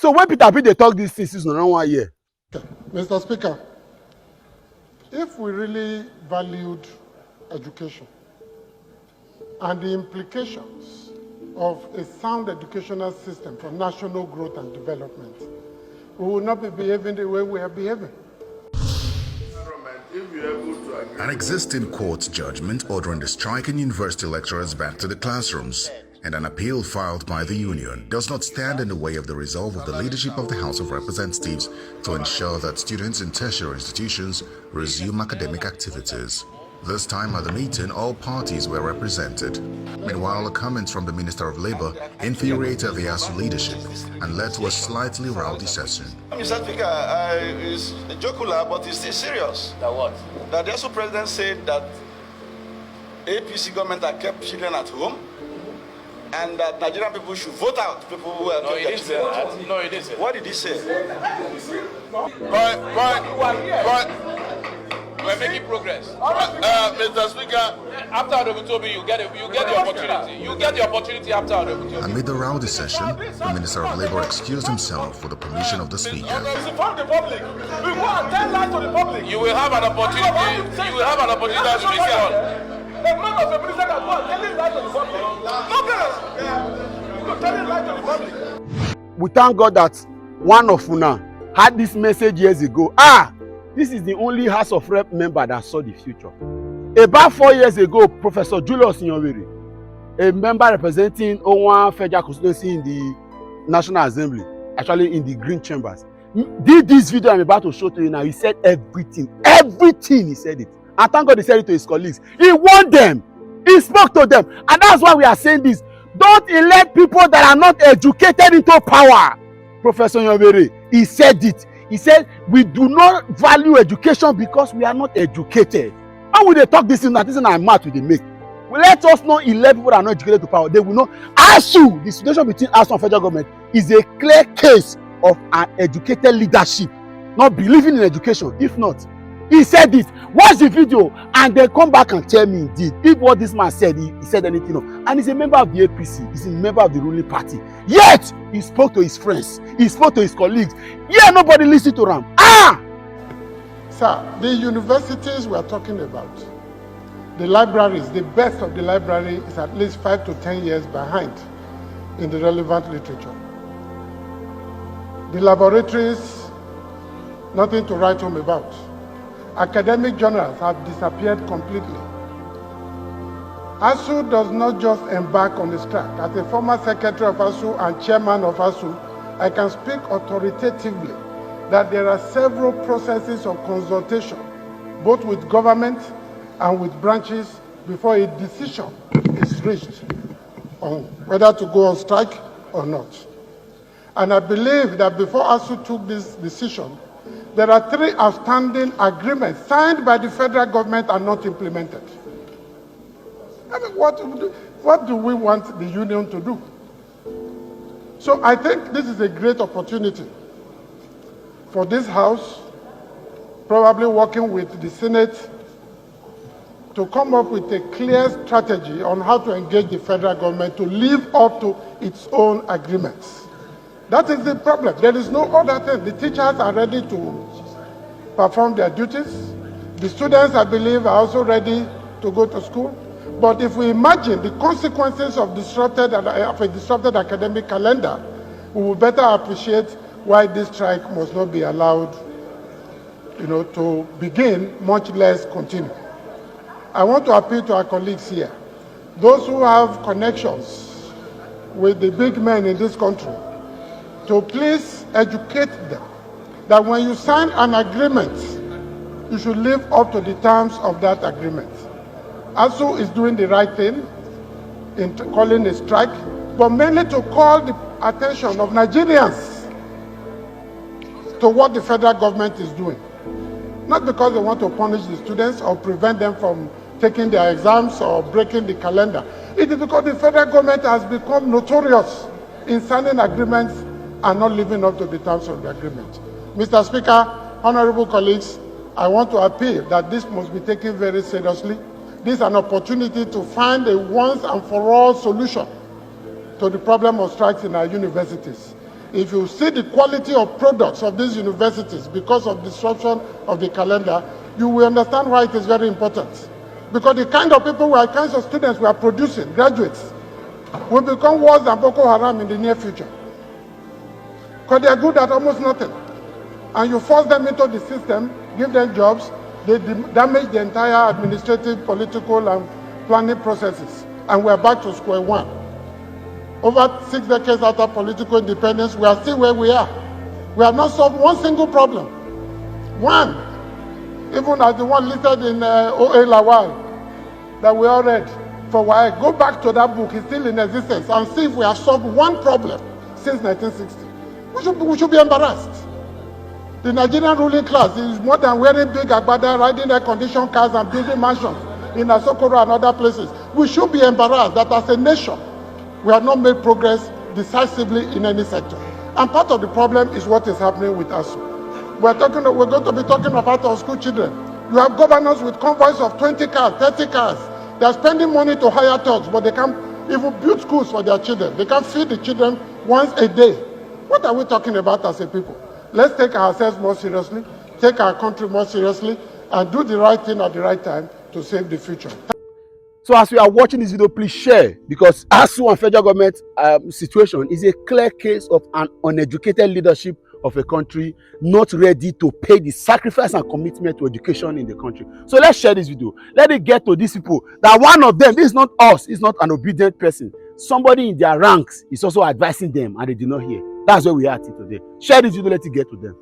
So when Peter B they talk these things, it's not 1 year. Mr. Speaker, if we really valued education and the implications of a sound educational system for national growth and development, we will not be behaving the way we are behaving. An existing court judgment ordering the striking university lecturers back to the classrooms and an appeal filed by the union does not stand in the way of the resolve of the leadership of the House of Representatives to ensure that students in tertiary institutions resume academic activities. This time at the meeting, all parties were represented. Meanwhile, comments from the Minister of Labour infuriated the ASUU leadership and led to a slightly rowdy session. Mr. Speaker, it's jocular, but it's still serious. That what? That the ASUU president said that APC government have kept children at home, and that Nigerian people should vote out people who are kept their children. No, he didn't say. What did he say? We're making progress. Mr. Speaker, after Adobutobi, you get the opportunity. You get the opportunity after Adobutobi. Amid the rowdy session, the Minister of Labour excused himself for the permission of the Speaker. Inform the public. We go and tell lies to the public. You will have an opportunity. You will have an opportunity to respond. The man of the president has gone telling lies to the public. Telling lies to the public. We thank God that one of Una had this message years ago. This is the only House of Rep member that saw the future. About 4 years ago, Professor Julius Nyoweri, a member representing Owan Federal constituency in the National Assembly, actually in the Green Chambers, did this video I'm about to show to you now. He said everything. Everything he said it. And thank God he said it to his colleagues. He warned them. He spoke to them. And that's why we are saying this. Don't elect people that are not educated into power. Professor Nyoweri, he said it. He said, we do not value education because we are not educated. How will they talk this thing? That this is not math will they make? Well, let us not elect people that are not educated to power. They will know. ASUU, the situation between ASUU and federal government is a clear case of an educated leadership not believing in education. If not, he said this. Watch the video and then come back and tell me indeed if what this man said, he said anything of. And he's a member of the APC. He's a member of the ruling party. Yet he spoke to his friends. He spoke to his colleagues. Yeah, nobody listened to him. Sir, the universities we are talking about, the libraries, the best of the library is at least 5 to 10 years behind in the relevant literature. The laboratories, nothing to write home about. Academic journals have disappeared completely. ASUU does not just embark on the strike. As a former secretary of ASUU and chairman of ASUU, I can speak authoritatively that there are several processes of consultation, both with government and with branches, before a decision is reached on whether to go on strike or not. And I believe that before ASUU took this decision, there are 3 outstanding agreements signed by the federal government and not implemented. I mean, what do we want the union to do? So I think this is a great opportunity for this House, probably working with the Senate, to come up with a clear strategy on how to engage the federal government to live up to its own agreements. That is the problem. There is no other thing. The teachers are ready to perform their duties. The students, I believe, are also ready to go to school. But if we imagine the consequences of a disrupted academic calendar, we will better appreciate why this strike must not be allowed, to begin, much less continue. I want to appeal to our colleagues here, those who have connections with the big men in this country, to please educate them that when you sign an agreement, you should live up to the terms of that agreement. ASUU is doing the right thing in calling a strike, but mainly to call the attention of Nigerians to what the federal government is doing. Not because they want to punish the students or prevent them from taking their exams or breaking the calendar. It is because the federal government has become notorious in signing agreements and not living up to the terms of the agreement. Mr. Speaker, honorable colleagues, I want to appeal that this must be taken very seriously. This is an opportunity to find a once and for all solution to the problem of strikes in our universities. If you see the quality of products of these universities because of disruption of the calendar, you will understand why it is very important. Because the kind of people, the kinds of students we are producing, graduates, will become worse than Boko Haram in the near future. Because they are good at almost nothing. And you force them into the system, give them jobs, they damage the entire administrative, political, and planning processes. And we are back to square one. Over 6 decades after political independence, we are still where we are. We have not solved one single problem. One. Even as the one listed in O.A. Lawal that we all read for a while. Go back to that book, it's still in existence, and see if we have solved one problem since 1960. We should be embarrassed. The Nigerian ruling class is more than wearing big agbada, riding air-conditioned cars and building mansions in Asokoro and other places. We should be embarrassed that as a nation, we have not made progress decisively in any sector. And part of the problem is what is happening with ASUU. We're going to be talking about our school children. You have governors with convoys of 20 cars, 30 cars. They're spending money to hire thugs, but they can't even build schools for their children. They can't feed the children once a day. What are we talking about as a people? Let's take ourselves more seriously, take our country more seriously, and do the right thing at the right time to save the future. So as we are watching this video, please share, because ASUU and federal government situation is a clear case of an uneducated leadership of a country not ready to pay the sacrifice and commitment to education in the country. So let's share this video. Let it get to these people that one of them, this is not us, is not an obedient person. Somebody in their ranks is also advising them and they did not hear. That's where we are today. Share this video, let it get to them.